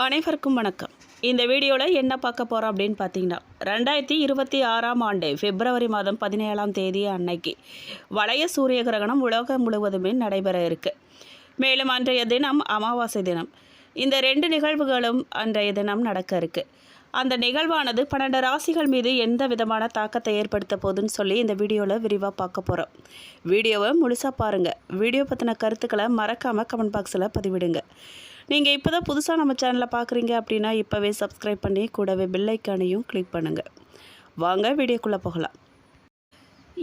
அனைவருக்கும் வணக்கம். இந்த வீடியோவில் என்ன பார்க்க போகிறோம் அப்படின்னு பார்த்தீங்கன்னா, 2026ஆம் ஆண்டு பிப்ரவரி மாதம் 17ஆம் தேதி அன்னைக்கு வளைய சூரிய கிரகணம் உலகம் முழுவதுமே நடைபெற இருக்கு. மேலும் அன்றைய தினம் அமாவாசை தினம். இந்த 2 நிகழ்வுகளும் அன்றைய தினம் நடக்க இருக்கு. அந்த நிகழ்வானது 12 ராசிகள் மீது எந்த விதமான தாக்கத்தை ஏற்படுத்த போகுதுன்னு சொல்லி இந்த வீடியோவில் விரிவாக பார்க்க போகிறோம். வீடியோவை முழுசாக பாருங்கள். வீடியோ பற்றின கருத்துக்களை மறக்காமல் கமெண்ட் பாக்ஸில் பதிவிடுங்க. நீங்கள் இப்போ தான் புதுசாக நம்ம சேனலை பார்க்குறீங்க அப்படின்னா இப்போவே சப்ஸ்கிரைப் பண்ணி கூடவே பெல் ஐக்கானையும் கிளிக் பண்ணுங்கள். வாங்க வீடியோக்குள்ளே போகலாம்.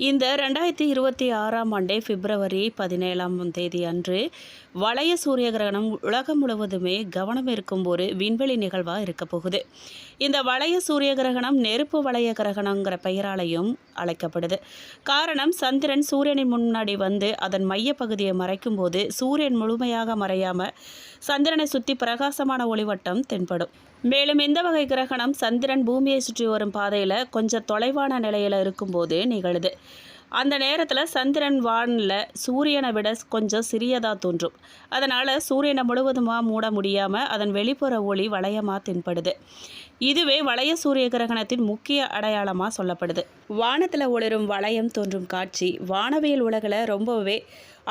இந்த 2026ஆம் ஆண்டே பிப்ரவரி 17ஆம் தேதி அன்று வளைய சூரிய கிரகணம் உலகம் முழுவதுமே கவனம் இருக்கும் ஒரு விண்வெளி நிகழ்வாக இருக்க போகுது. இந்த வளைய சூரிய கிரகணம் நெருப்பு வளைய கிரகணங்கிற பெயராலையும் அழைக்கப்படுது. காரணம், சந்திரன் சூரியனின் முன்னாடி வந்து அதன் மைய பகுதியை மறைக்கும் போது சூரியன் முழுமையாக மறையாமல் சந்திரனை சுற்றி பிரகாசமான ஒளிவட்டம் தென்படும். மேலும் இந்த வகை கிரகணம் சந்திரன் பூமியை சுற்றி வரும் பாதையில் கொஞ்சம் தொலைவான நிலையில் இருக்கும்போது நிகழுது. அந்த நேரத்தில் சந்திரன் வானில் சூரியனை விட கொஞ்சம் சிறியதாக தோன்றும். அதனால் சூரியனை முழுவதுமாக மூட முடியாமல் அதன் வெளிப்புற ஒளி வளையமாக தென்படுது. இதுவே வளைய சூரிய கிரகணத்தின் முக்கிய அடையாளமாக சொல்லப்படுது. வானத்தில் ஒளிரும் வளையம் தோன்றும் காட்சி வானவியல் உலகில் ரொம்பவே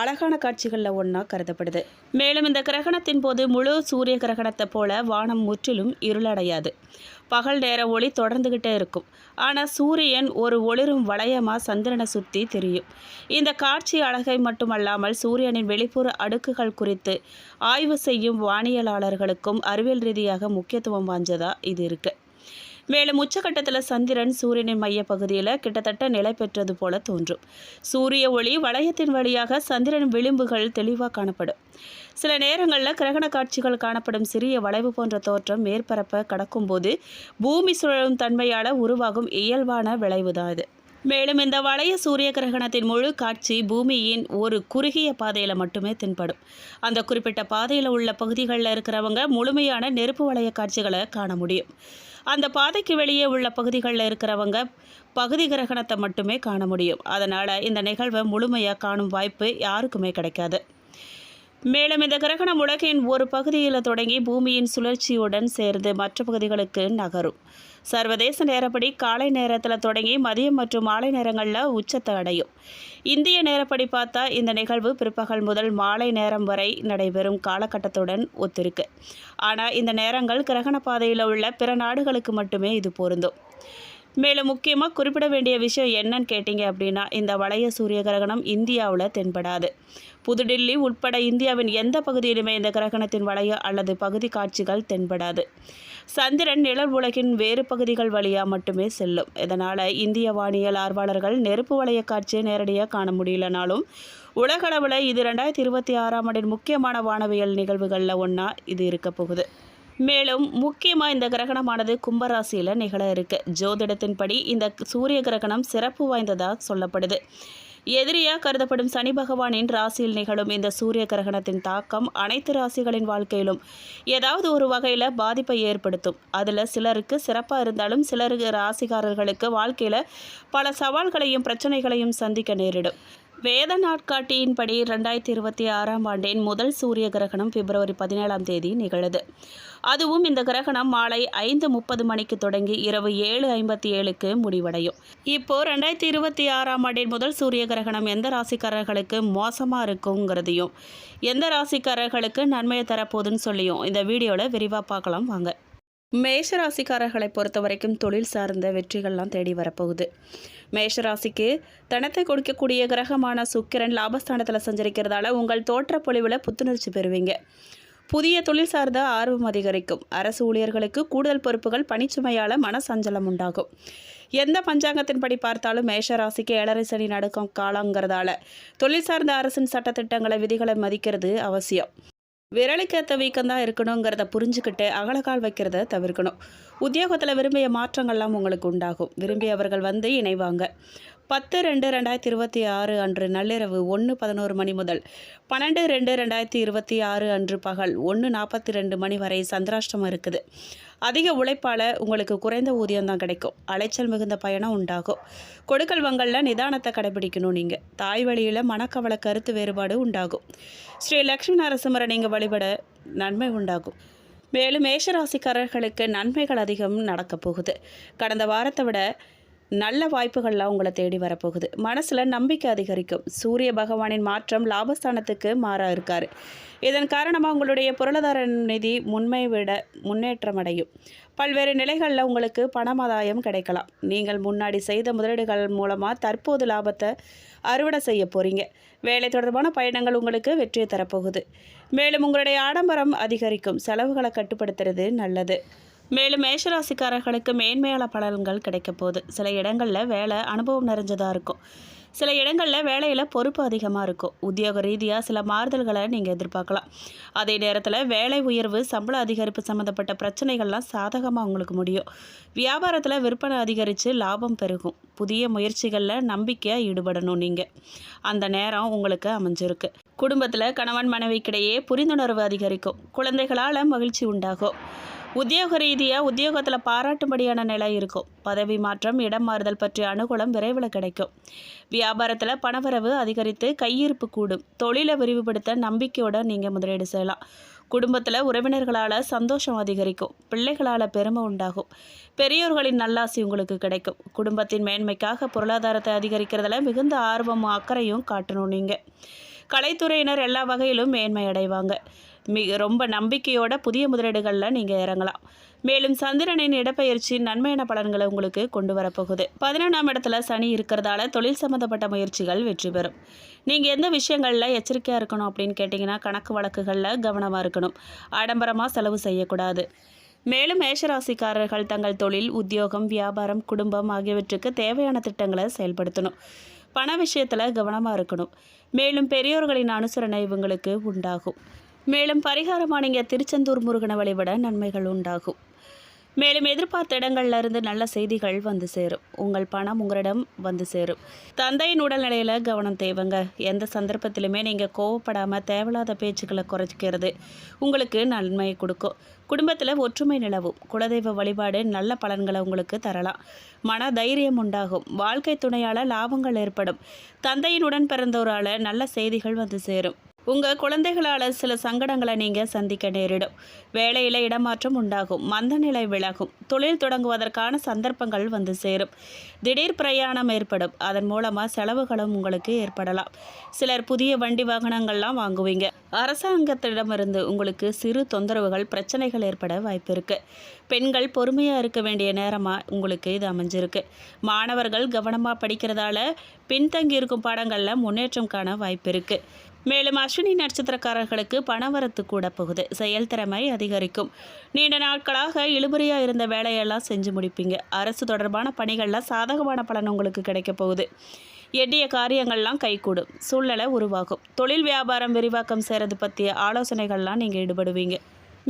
அழகான காட்சிகளில் ஒன்றா கருதப்படுது. மேலும் இந்த கிரகணத்தின் போது முழு சூரிய கிரகணத்தை போல வானம் முற்றிலும் இருளடையாது. பகல் நேர ஒளி தொடர்ந்துகிட்டே இருக்கும். ஆனால் சூரியன் ஒரு ஒளிரும் வளையமாக சந்திரனை சுற்றி தெரியும். இந்த காட்சி அழகை மட்டுமல்லாமல் சூரியனின் வெளிப்புற அடுக்குகள் குறித்து ஆய்வு செய்யும் வானியலாளர்களுக்கும் அறிவியல் ரீதியாக முக்கியத்துவம் வாய்ந்ததாக இது இருக்குது. மேலும் உச்சகட்டத்தில் சந்திரன் சூரியனின் மைய பகுதியில் கிட்டத்தட்ட நிலை பெற்றது போல தோன்றும். சூரிய ஒளி வளையத்தின் வழியாக சந்திரன் விளிம்புகள் தெளிவாக காணப்படும். சில நேரங்களில் கிரகண காட்சிகள் காணப்படும் சிறிய வளைவு போன்ற தோற்றம் மேற்பரப்பை கடக்கும்போது பூமி சுழலும் தன்மையால் உருவாகும் இயல்பான விளைவு தான் இது. மேலும் இந்த வளைய சூரிய கிரகணத்தின் முழு காட்சி பூமியின் ஒரு குறுகிய பாதையில் மட்டுமே தென்படும். அந்த குறிப்பிட்ட பாதையில் உள்ள பகுதிகளில் இருக்கிறவங்க முழுமையான நெருப்பு வளைய காட்சிகளை காண முடியும். அந்த பாதைக்கு வெளியே உள்ள பகுதிகளில் இருக்கிறவங்க பகுதி கிரகணத்தை மட்டுமே காண முடியும். அதனால் இந்த நிகழ்வை முழுமையாக காணும் வாய்ப்பு யாருக்குமே கிடைக்காது. மேலும் இந்த கிரகணம் உலகின் ஒரு பகுதியில் தொடங்கி பூமியின் சுழற்சியுடன் சேர்ந்து மற்ற பகுதிகளுக்கு நகரும். சர்வதேச நேரப்படி காலை நேரத்தில் தொடங்கி மதியம் மற்றும் மாலை நேரங்களில் உச்சத்தை அடையும். இந்திய நேரப்படி பார்த்தா இந்த நிகழ்வு பிற்பகல் முதல் மாலை நேரம் வரை நடைபெறும் காலகட்டத்துடன் ஒத்திருக்கு. ஆனால் இந்த நேரங்கள் கிரகண பாதையில் உள்ள பிற நாடுகளுக்கு மட்டுமே இது பொருந்தும். மேலும் முக்கியமாக குறிப்பிட வேண்டிய விஷயம் என்னன்னு கேட்டிங்க அப்படின்னா, இந்த வளைய சூரிய கிரகணம் இந்தியாவில் தென்படாது. புதுடில்லி உட்பட இந்தியாவின் எந்த பகுதியிலுமே இந்த கிரகணத்தின் வளைய அல்லது பகுதி காட்சிகள் தென்படாது. சந்திரன் நிழல் உலகின் வேறு பகுதிகள் வழியாக மட்டுமே செல்லும். இதனால் இந்திய வானியல் ஆர்வலர்கள் நெருப்பு வளைய காட்சியை நேரடியாக காண முடியலனாலும் உலகளவில் இது 2026ஆம் ஆண்டின் முக்கியமான வானவியல் நிகழ்வுகளில் ஒன்றா இது இருக்க போகுது. மேலும் முக்கியமாக இந்த கிரகணமானது கும்பராசியில் நிகழ இருக்கு. ஜோதிடத்தின்படி இந்த சூரிய கிரகணம் சிறப்பு வாய்ந்ததாக சொல்லப்படுது. எதிரியாக கருதப்படும் சனி பகவானின் ராசியில் நிகழும் இந்த சூரிய கிரகணத்தின் தாக்கம் அனைத்து ராசிகளின் வாழ்க்கையிலும் ஏதாவது ஒரு வகையில் பாதிப்பை ஏற்படுத்தும். அதில் சிலருக்கு சிறப்பாக இருந்தாலும் சிலருக்கு ராசிக்காரர்களுக்கு வாழ்க்கையில் பல சவால்களையும் பிரச்சனைகளையும் சந்திக்க நேரிடும். வேத நாட்காட்டியின்படி 2026ஆம் ஆண்டின் முதல் சூரிய கிரகணம் பிப்ரவரி 17ஆம் தேதி நிகழுது. அதுவும் இந்த கிரகணம் மாலை 5:30 மணிக்கு தொடங்கி இரவு 7:57க்கு முடிவடையும். இப்போ 2026ஆம் ஆண்டின் முதல் சூரிய கிரகணம் எந்த ராசிக்காரர்களுக்கு மோசமாக இருக்குங்கிறதையும் எந்த ராசிக்காரர்களுக்கு நன்மையை தரப்போகுதுன்னு சொல்லியும் இந்த வீடியோவில் விரிவாக பார்க்கலாம் வாங்க. மேஷராசிக்காரர்களை பொறுத்த வரைக்கும் தொழில் சார்ந்த வெற்றிகள்லாம் தேடி வரப்போகுது. மேஷராசிக்கு தனத்தை கொடுக்கக்கூடிய கிரகமான சுக்கிரன் லாபஸ்தானத்தில் சஞ்சரிக்கிறதால உங்கள் தோற்ற பொலிவில் புத்துணர்ச்சி பெறுவீங்க. புதிய தொழில் சார்ந்த ஆர்வம் அதிகரிக்கும். அரசு ஊழியர்களுக்கு கூடுதல் பொறுப்புகள் பணிச்சுமையால் மனசஞ்சலம் உண்டாகும். எந்த பஞ்சாங்கத்தின்படி பார்த்தாலும் மேஷராசிக்கு 7.5 சனி நடக்கும் காலங்கிறதால தொழில் சார்ந்த அரசின் சட்டத்திட்டங்களை விதிகளை மதிக்கிறது அவசியம். விரலுக்கேற்ற வீக்கம்தான் இருக்கணுங்கிறத புரிஞ்சுக்கிட்டு அகலக்கால் வைக்கிறத தவிர்க்கணும். உத்தியோகத்தில் விரும்பிய மாற்றங்கள்லாம் உங்களுக்கு உண்டாகும். விரும்பியவர்கள் வந்து இணைவாங்க. 10/2/2026 அன்று நள்ளிரவு 1:11 மணி முதல் 12/2/2026 அன்று பகல் 1:42 மணி வரை சந்திராஷ்டமம் இருக்குது. அதிக உழைப்பால் உங்களுக்கு குறைந்த ஊதியம் தான் கிடைக்கும். அலைச்சல் மிகுந்த பயணம் உண்டாகும். கொடுக்கல் வங்கலில் நிதானத்தை கடைபிடிக்கணும். நீங்கள் தாய் வழியில் மனக்கவலை கருத்து வேறுபாடு உண்டாகும். ஸ்ரீ லக்ஷ்மி நரசிம்மரை நீங்கள் வழிபட நன்மை உண்டாகும். மேலும் மேஷராசிக்காரர்களுக்கு நன்மைகள் அதிகம் நடக்கப் போகுது. கடந்த வாரத்தை விட நல்ல வாய்ப்புகள்லாம் உங்களை தேடி வரப்போகுது. மனசில் நம்பிக்கை அதிகரிக்கும். சூரிய பகவானின் மாற்றம் லாபஸ்தானத்துக்கு மாறா இருக்கார். இதன் காரணமாக உங்களுடைய பொருளாதார நிதி முன்னேற்றம் அடையும். பல்வேறு நிலைகளில் உங்களுக்கு பணமாதாயம் கிடைக்கலாம். நீங்கள் முன்னாடி செய்த முதலீடுகள் மூலமாக தற்போது லாபத்தை அறுவடை செய்ய போகிறீங்க. வேலை தொடர்பான பயணங்கள் உங்களுக்கு வெற்றியை தரப்போகுது. மேலும் உங்களுடைய ஆடம்பரம் அதிகரிக்கும். செலவுகளை கட்டுப்படுத்துறது நல்லது. மேலும் மேஷராசிக்காரர்களுக்கு மேன்மையான பலன்கள் கிடைக்க போகுது. சில இடங்களில் வேலை அனுபவம் நிறைஞ்சதாக இருக்கும். சில இடங்களில் வேலையில் பொறுப்பு அதிகமாக இருக்கும். உத்தியோக ரீதியாக சில மாறுதல்களை நீங்கள் எதிர்பார்க்கலாம். அதே நேரத்தில் வேலை உயர்வு, சம்பள அதிகரிப்பு சம்மந்தப்பட்ட பிரச்சனைகள்லாம் சாதகமாக உங்களுக்கு முடியும். வியாபாரத்தில் விற்பனை அதிகரித்து லாபம் பெருகும். புதிய முயற்சிகளில் நம்பிக்கையாக ஈடுபடணும். நீங்கள் அந்த நேரம் உங்களுக்கு அமைஞ்சிருக்கு. குடும்பத்தில் கணவன் மனைவிக்கிடையே புரிந்துணர்வு அதிகரிக்கும். குழந்தைகளால் மகிழ்ச்சி உண்டாகும். உத்தியோக ரீதியாக உத்தியோகத்தில் பாராட்டும்படியான நிலை இருக்கும். பதவி மாற்றம், இடம் மாறுதல் பற்றிய அனுகூலம் விரைவில் கிடைக்கும். வியாபாரத்தில் பணவரவு அதிகரித்து கையிருப்பு கூடும். தொழிலை விரிவுபடுத்த நம்பிக்கையோடு நீங்கள் முதலீடு செய்யலாம். குடும்பத்தில் உறவினர்களால் சந்தோஷம் அதிகரிக்கும். பிள்ளைகளால் பெருமை உண்டாகும். பெரியோர்களின் நல்லாசி உங்களுக்கு கிடைக்கும். குடும்பத்தின் மேன்மைக்காக பொருளாதாரத்தை அதிகரிக்கிறதுல மிகுந்த ஆர்வமும் அக்கறையும் காட்டணும். நீங்கள் கலைத்துறையினர் எல்லா வகையிலும் மேன்மை அடைவாங்க. ரொம்ப நம்பிக்கையோட புதிய முதலீடுகளில் நீங்கள் இறங்கலாம். மேலும் சந்திரனின் இடப்பெயர்ச்சி நன்மையான பலன்களை உங்களுக்கு கொண்டு வரப்போகுது. 11ஆம் இடத்துல சனி இருக்கிறதால தொழில் சம்மந்தப்பட்ட முயற்சிகள் வெற்றி பெறும். நீங்கள் எந்த விஷயங்களில் எச்சரிக்கையாக இருக்கணும் அப்படின்னு கேட்டிங்கன்னா, கணக்கு வழக்குகளில் கவனமாக இருக்கணும். ஆடம்பரமாக செலவு செய்யக்கூடாது. மேலும் மேஷராசிக்காரர்கள் தங்கள் தொழில், உத்தியோகம், வியாபாரம், குடும்பம் ஆகியவற்றுக்கு தேவையான திட்டங்களை செயல்படுத்தணும். பண விஷயத்தில் கவனமாக இருக்கணும். மேலும் பெரியோர்களின் அனுசரணை இவங்களுக்கு உண்டாகும். மேலும் பரிகாரமாக நீங்கள் திருச்செந்தூர் முருகனை வழிபட நன்மைகள் உண்டாகும். மேலும் எதிர்பார்த்த இடங்கள்ல இருந்து நல்ல செய்திகள் வந்து சேரும். உங்கள் பணம் உங்களிடம் வந்து சேரும். தந்தையின் உடல்நிலையில் கவனம் தேவைங்க. எந்த சந்தர்ப்பத்திலுமே நீங்கள் கோவப்படாமல் தேவையில்லாத பேச்சுக்களை குறைக்கிறது உங்களுக்கு நன்மை கொடுக்கும். குடும்பத்தில் ஒற்றுமை நிலவும். குலதெய்வ வழிபாடு நல்ல பலன்களை உங்களுக்கு தரலாம். மன தைரியம் உண்டாகும். வாழ்க்கை துணையால் லாபங்கள் ஏற்படும். தந்தையினுடன் பிறந்தோரால் நல்ல செய்திகள் வந்து சேரும். உங்கள் குழந்தைகளால் சில சங்கடங்களை நீங்கள் சந்திக்க நேரிடும். வேலையில் இடமாற்றம் உண்டாகும். மந்த நிலை விலகும். தொழில் தொடங்குவதற்கான சந்தர்ப்பங்கள் வந்து சேரும். திடீர் பிரயாணம் ஏற்படும். அதன் மூலமாக செலவுகளும் உங்களுக்கு ஏற்படலாம். சிலர் புதிய வண்டி வாகனங்கள்லாம் வாங்குவீங்க. அரசாங்கத்திடமிருந்து உங்களுக்கு சிறு தொந்தரவுகள், பிரச்சனைகள் ஏற்பட வாய்ப்பு இருக்குது. பெண்கள் பொறுமையாக இருக்க வேண்டிய நேரமாக உங்களுக்கு இது அமைஞ்சிருக்கு. மாணவர்கள் கவனமாக படிக்கிறதால பின்தங்கியிருக்கும் பாடங்களில் முன்னேற்றம் காண வாய்ப்பு இருக்குது. மேலும் அஸ்வினி நட்சத்திரக்காரர்களுக்கு பணவரத்து கூட போகுது. செயல்திறமை அதிகரிக்கும். நீண்ட நாட்களாக இழுபறியாக இருந்த வேலையெல்லாம் செஞ்சு முடிப்பீங்க. அரசு தொடர்பான பணிகளில் சாதகமான பலன் உங்களுக்கு கிடைக்க போகுது. எண்ணிய காரியங்கள்லாம் கைகூடும். சூழ்நிலை உருவாகும். தொழில் வியாபாரம் விரிவாக்கம் செய்கிறது பற்றிய ஆலோசனைகள்லாம் நீங்கள் ஈடுபடுவீங்க.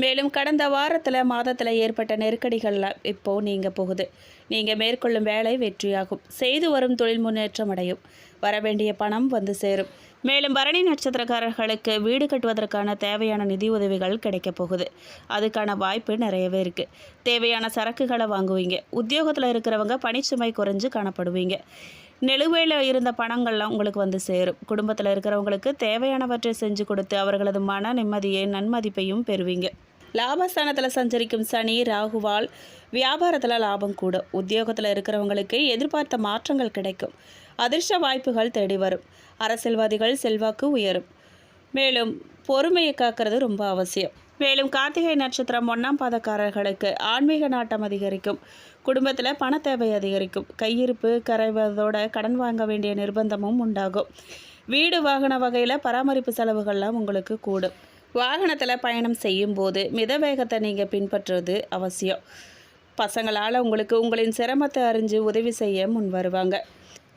மேலும் கடந்த மாதத்தில் ஏற்பட்ட நெருக்கடிகள்லாம் இப்போது நீங்கள் போகுது. நீங்கள் மேற்கொள்ளும் வேலை வெற்றியாகும். செய்து வரும் தொழில் முன்னேற்றம் அடையும். வரவேண்டிய பணம் வந்து சேரும். மேலும் பரணி நட்சத்திரக்காரர்களுக்கு வீடு கட்டுவதற்கான தேவையான நிதி உதவிகள் கிடைக்க போகுது. அதுக்கான வாய்ப்பு நிறையவே இருக்குது. தேவையான சரக்குகளை வாங்குவீங்க. உத்தியோகத்தில் இருக்கிறவங்க பணிச்சுமை குறைஞ்சு காணப்படுவீங்க. நிலுவையில் இருந்த பணங்கள்லாம் உங்களுக்கு வந்து சேரும். குடும்பத்தில் இருக்கிறவங்களுக்கு தேவையானவற்றை செஞ்சு கொடுத்து அவர்களது மன நிம்மதியை, நன்மதிப்பையும் பெறுவீங்க. லாபஸ்தானத்தில் சஞ்சரிக்கும் சனி, ராகுவால் வியாபாரத்தில் லாபம் கூடும். உத்தியோகத்தில் இருக்கிறவங்களுக்கு எதிர்பார்த்த மாற்றங்கள் கிடைக்கும். அதிர்ஷ்ட வாய்ப்புகள் தேடி வரும். அரசியல்வாதிகள் செல்வாக்கு உயரும். மேலும் பொறுமையை காக்கிறது ரொம்ப அவசியம். மேலும் கார்த்திகை நட்சத்திரம் 1ஆம் பாதக்காரர்களுக்கு ஆன்மீக நாட்டம் அதிகரிக்கும். குடும்பத்தில் பண தேவை அதிகரிக்கும். கையிருப்பு கரைவதோட கடன் வாங்க வேண்டிய நிர்பந்தமும் உண்டாகும். வீடு வாகன வகையில் பராமரிப்பு செலவுகள்லாம் உங்களுக்கு கூடும். வாகனத்தில் பயணம் செய்யும் போது மித வேகத்தை நீங்கள் பின்பற்றுறது அவசியம். பசங்களால் உங்களுக்கு உங்களின் சிரமத்தை அறிஞ்சு உதவி செய்ய முன் வருவாங்க.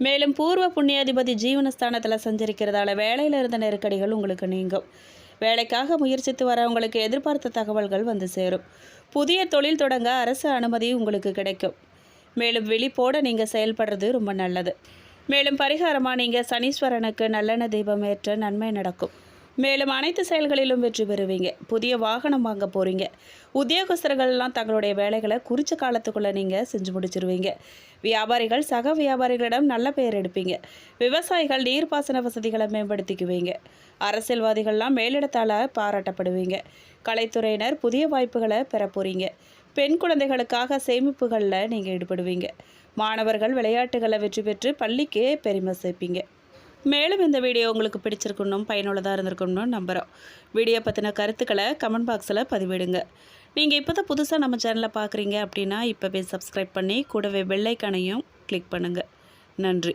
மேலும் பூர்வ புண்ணியாதிபதி ஜீவனஸ்தானத்தில் சஞ்சரிக்கிறதால வேலையில் இருந்த நெருக்கடிகள் உங்களுக்கு நீங்கும். வேலைக்காக முயற்சித்து வரவங்களுக்கு எதிர்பார்த்த தகவல்கள் வந்து சேரும். புதிய தொழில் தொடங்க அரசு அனுமதி உங்களுக்கு கிடைக்கும். மேலும் விழிப்போடு நீங்கள் செயல்படுறது ரொம்ப நல்லது. மேலும் பரிகாரமாக நீங்கள் சனீஸ்வரனுக்கு நல்லெண்ணெய் தீபம் ஏற்ற நன்மை நடக்கும். மேலும் அனைத்து செயல்களிலும் வெற்றி பெறுவீங்க. புதிய வாகனம் வாங்க போகிறீங்க. உத்தியோகஸ்தர்கள்லாம் தங்களுடைய வேலைகளை குறித்த காலத்துக்குள்ளே நீங்கள் செஞ்சு முடிச்சிருவீங்க. வியாபாரிகள் சக வியாபாரிகளிடம் நல்ல பெயர் எடுப்பீங்க. விவசாயிகள் நீர்ப்பாசன வசதிகளை மேம்படுத்திக்குவீங்க. அரசியல்வாதிகள்லாம் மேலிடத்தால் பாராட்டப்படுவீங்க. கலைத்துறையினர் புதிய வாய்ப்புகளை பெற போகிறீங்க. பெண் குழந்தைகளுக்காக சேமிப்புகளில் நீங்கள் ஈடுபடுவீங்க. மாணவர்கள் விளையாட்டுகளை வெற்றி பெற்று பள்ளிக்கே பெருமை சேர்ப்பீங்க. மேலும் இந்த வீடியோ உங்களுக்கு பிடிச்சிருக்கணும், பயனுள்ளதாக இருந்திருக்கணும்னு நம்புகிறோம். வீடியோ பற்றின கருத்துக்களை கமெண்ட் பாக்ஸில் பதிவிடுங்க. நீங்கள் இப்போ தான் புதுசாக நம்ம சேனலை பார்க்குறீங்க அப்படின்னா இப்போவே சப்ஸ்கிரைப் பண்ணி கூடவே பெல் ஐக்கானையும் கிளிக் பண்ணுங்கள். நன்றி.